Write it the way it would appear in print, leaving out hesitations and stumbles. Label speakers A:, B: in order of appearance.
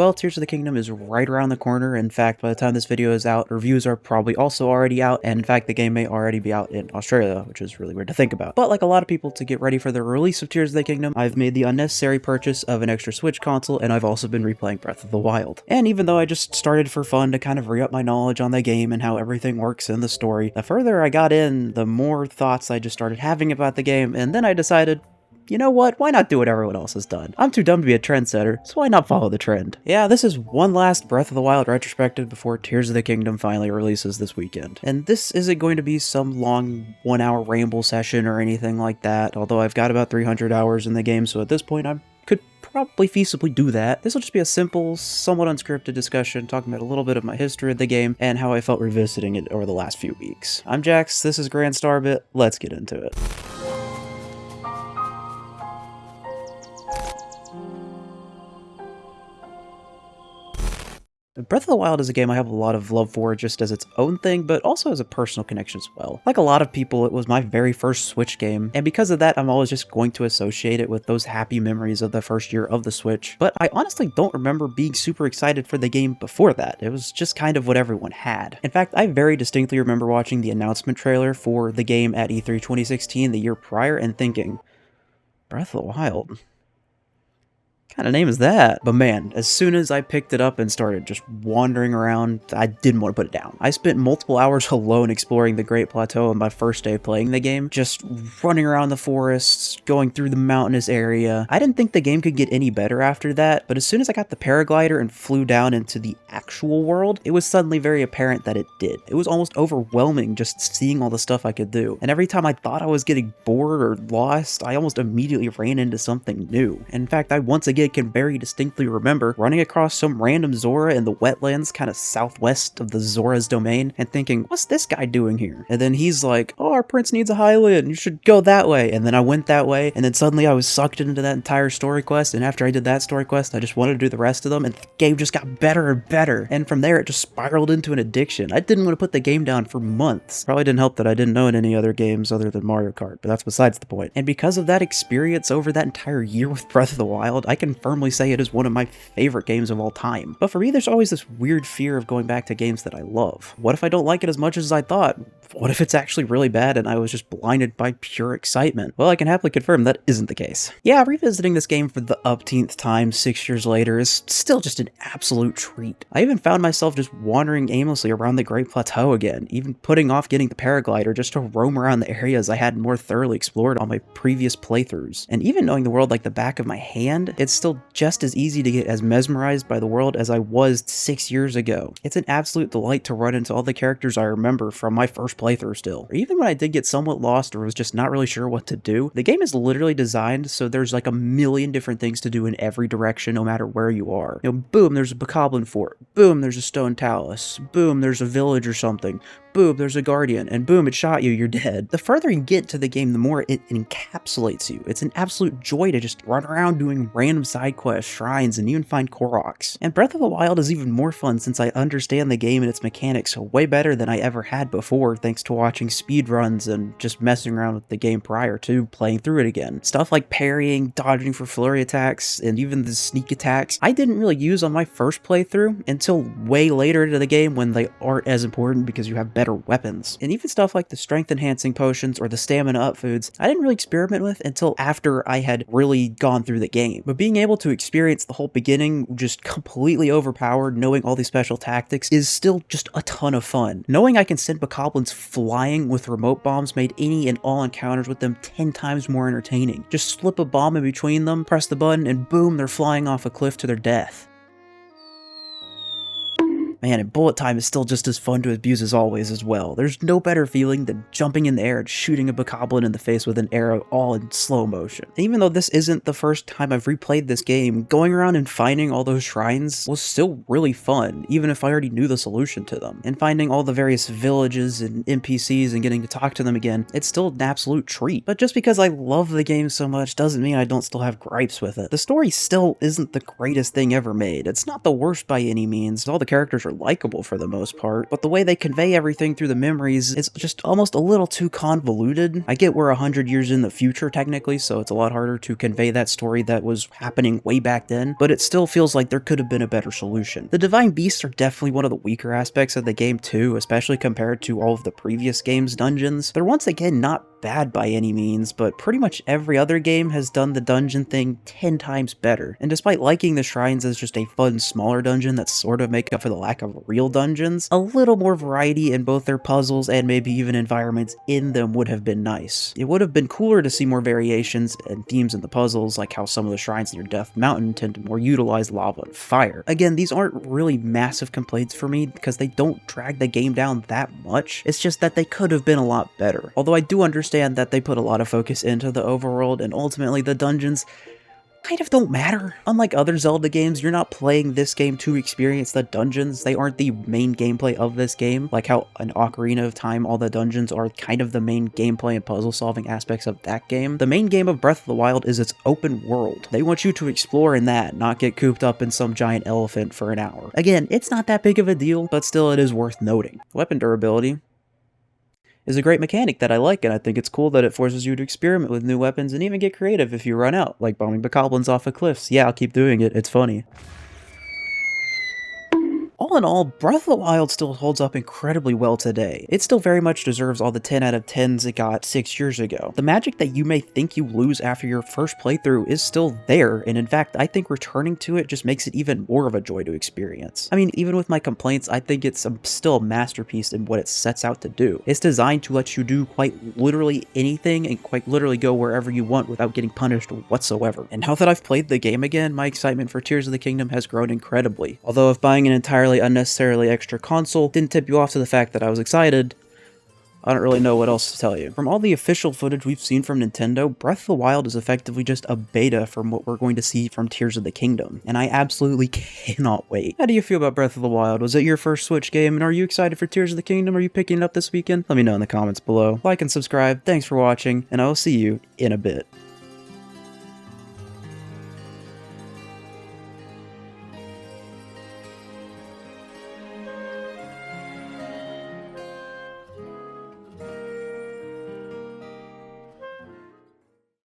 A: Well, Tears of the Kingdom is right around the corner. In fact, by the time this video is out, reviews are probably also already out, and in fact, the game may already be out in Australia, which is really weird to think about. But like a lot of people, to get ready for the release of Tears of the Kingdom, I've made the unnecessary purchase of an extra Switch console, and I've also been replaying Breath of the Wild. And even though I just started for fun to kind of re-up my knowledge on the game and how everything works in the story, the further I got in, the more thoughts I just started having about the game, and then I decided, you know what, why not do what everyone else has done? I'm too dumb to be a trendsetter, so why not follow the trend? Yeah, this is one last Breath of the Wild retrospective before Tears of the Kingdom finally releases this weekend. And this isn't going to be some long 1-hour ramble session or anything like that, although I've got about 300 hours in the game, so at this point I could probably feasibly do that. This will just be a simple, somewhat unscripted discussion talking about a little bit of my history of the game and how I felt revisiting it over the last few weeks. I'm Jax, this is Grand Starbit, let's get into it. Breath of the Wild is a game I have a lot of love for just as its own thing, but also as a personal connection as well. Like a lot of people, it was my very first Switch game, and because of that, I'm always just going to associate it with those happy memories of the first year of the Switch. But I honestly don't remember being super excited for the game before that. It was just kind of what everyone had. In fact, I very distinctly remember watching the announcement trailer for the game at E3 2016 the year prior and thinking, Breath of the Wild? What kind of name is that? But man, as soon as I picked it up and started just wandering around, I didn't want to put it down. I spent multiple hours alone exploring the Great Plateau on my first day playing the game, just running around the forests, going through the mountainous area. I didn't think the game could get any better after that, but as soon as I got the paraglider and flew down into the actual world, it was suddenly very apparent that it did. It was almost overwhelming just seeing all the stuff I could do. And every time I thought I was getting bored or lost, I almost immediately ran into something new. In fact, I once again can very distinctly remember running across some random Zora in the wetlands kind of southwest of the Zora's domain and thinking, what's this guy doing here? And then he's like, oh, our prince needs a Hylian, you should go that way. And then I went that way, and then suddenly I was sucked into that entire story quest, and after I did that story quest, I just wanted to do the rest of them, and the game just got better and better. And from there, it just spiraled into an addiction. I didn't want to put the game down for months. Probably didn't help that I didn't know any other games other than Mario Kart, but that's besides the point. And because of that experience over that entire year with Breath of the Wild, I can firmly say it is one of my favorite games of all time. But for me, there's always this weird fear of going back to games that I love. What if I don't like it as much as I thought? What if it's actually really bad and I was just blinded by pure excitement? Well, I can happily confirm that isn't the case. Yeah, revisiting this game for the upteenth time 6 years later is still just an absolute treat. I even found myself just wandering aimlessly around the Great Plateau again, even putting off getting the paraglider just to roam around the areas I had more thoroughly explored on my previous playthroughs. And even knowing the world like the back of my hand, it's still just as easy to get as mesmerized by the world as I was 6 years ago. It's an absolute delight to run into all the characters I remember from my first playthrough still. Or even when I did get somewhat lost or was just not really sure what to do, the game is literally designed so there's like a million different things to do in every direction no matter where you are. You know, boom, there's a Bokoblin fort. Boom, there's a stone talus. Boom, there's a village or something. Boom, there's a guardian, and boom, it shot you, you're dead. The further you get to the game, the more it encapsulates you. It's an absolute joy to just run around doing random side quests, shrines, and even find Koroks. And Breath of the Wild is even more fun since I understand the game and its mechanics way better than I ever had before thanks to watching speedruns and just messing around with the game prior to playing through it again. Stuff like parrying, dodging for flurry attacks, and even the sneak attacks I didn't really use on my first playthrough until way later into the game when they aren't as important because you have better weapons. And even stuff like the strength enhancing potions or the stamina up foods, I didn't really experiment with until after I had really gone through the game. But being able to experience the whole beginning just completely overpowered, knowing all these special tactics, is still just a ton of fun. Knowing I can send Bokoblins flying with remote bombs made any and all encounters with them 10 times more entertaining. Just slip a bomb in between them, press the button, and boom, they're flying off a cliff to their death. Man, and bullet time is still just as fun to abuse as always as well. There's no better feeling than jumping in the air and shooting a Bokoblin in the face with an arrow all in slow motion. And even though this isn't the first time I've replayed this game, going around and finding all those shrines was still really fun, even if I already knew the solution to them. And finding all the various villages and NPCs and getting to talk to them again, it's still an absolute treat. But just because I love the game so much doesn't mean I don't still have gripes with it. The story still isn't the greatest thing ever made. It's not the worst by any means. All the characters are are likable for the most part, but the way they convey everything through the memories is just almost a little too convoluted. I get we're 100 years in the future technically, so it's a lot harder to convey that story that was happening way back then, but it still feels like there could have been a better solution. The Divine Beasts are definitely one of the weaker aspects of the game too, especially compared to all of the previous games' dungeons. They're once again not bad by any means, but pretty much every other game has done the dungeon thing 10 times better. And despite liking the shrines as just a fun, smaller dungeon that sort of make up for the lack of real dungeons, a little more variety in both their puzzles and maybe even environments in them would have been nice. It would have been cooler to see more variations and themes in the puzzles, like how some of the shrines near Death Mountain tend to more utilize lava and fire. Again, these aren't really massive complaints for me because they don't drag the game down that much, it's just that they could have been a lot better. Although I do understand that they put a lot of focus into the overworld, and ultimately the dungeons kind of don't matter. Unlike other Zelda games, you're not playing this game to experience the dungeons. They aren't the main gameplay of this game, like how in Ocarina of Time all the dungeons are kind of the main gameplay and puzzle solving aspects of that game. The main game of Breath of the Wild is its open world. They want you to explore in that, not get cooped up in some giant elephant for an hour. Again, it's not that big of a deal, but still it is worth noting. Weapon durability is a great mechanic that I like, and I think it's cool that it forces you to experiment with new weapons and even get creative if you run out, like bombing bokoblins off of cliffs. Yeah, I'll keep doing it, it's funny. All in all, Breath of the Wild still holds up incredibly well today. It still very much deserves all the 10 out of 10s it got 6 years ago. The magic that you may think you lose after your first playthrough is still there, and in fact, I think returning to it just makes it even more of a joy to experience. I mean, even with my complaints, I think it's still a masterpiece in what it sets out to do. It's designed to let you do quite literally anything and quite literally go wherever you want without getting punished whatsoever. And now that I've played the game again, my excitement for Tears of the Kingdom has grown incredibly. Although if buying an entirely unnecessarily extra console didn't tip you off to the fact that I was excited, I don't really know what else to tell you. From all the official footage we've seen from Nintendo, Breath of the Wild is effectively just a beta from what we're going to see from Tears of the Kingdom, and I absolutely cannot wait. How do you feel about Breath of the Wild? Was it your first Switch game, and are you excited for Tears of the Kingdom? Are you picking it up this weekend? Let me know in the comments below. Like and subscribe, thanks for watching, and I will see you in a bit.